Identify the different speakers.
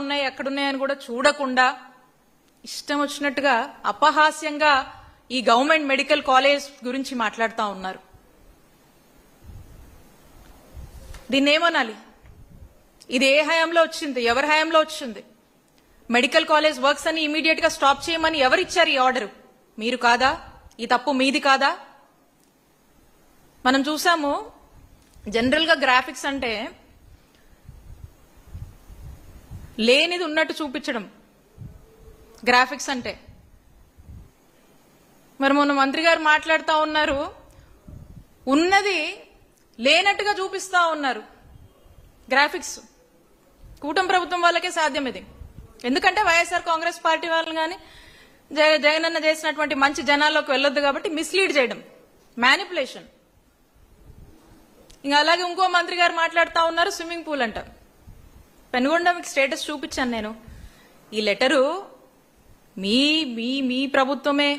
Speaker 1: ఉన్నాయి ఎక్కడున్నాయని కూడా చూడకుండా ఇష్టం వచ్చినట్టుగా అపహాస్యంగా ఈ గవర్నమెంట్ మెడికల్ కాలేజ్ గురించి మాట్లాడుతూ ఉన్నారు. దీన్ని ఏమనాలి? ఇది ఏ హయాంలో వచ్చింది? ఎవరి హయాంలో వచ్చింది? మెడికల్ కాలేజ్ వర్క్స్ అని ఇమీడియట్ గా స్టాప్ చేయమని ఎవరిచ్చారు ఈ ఆర్డర్? మీరు కాదా? ఈ తప్పు మీది కాదా? మనం చూసాము, జనరల్ గా గ్రాఫిక్స్ అంటే లేనిది ఉన్నట్టు చూపించడం గ్రాఫిక్స్ అంటే. మరి మొన్న మంత్రి గారు మాట్లాడుతూ ఉన్నారు, ఉన్నది లేనట్టుగా చూపిస్తా ఉన్నారు గ్రాఫిక్స్. కూటమి ప్రభుత్వం వాళ్ళకే సాధ్యం ఇది. ఎందుకంటే వైఎస్ఆర్ కాంగ్రెస్ పార్టీ వాళ్ళు కానీ జగనన్న చేసినటువంటి మంచి జనాల్లోకి వెళ్ళొద్దు కాబట్టి మిస్లీడ్ చేయడం, మ్యానిపులేషన్. ఇంకా అలాగే ఇంకో మంత్రి గారు మాట్లాడుతూ ఉన్నారు స్విమ్మింగ్ పూల్ అంట. పెనుగొండ మీకు స్టేటస్ చూపించాను నేను. ఈ లెటరు మీ మీ మీ ప్రభుత్వమే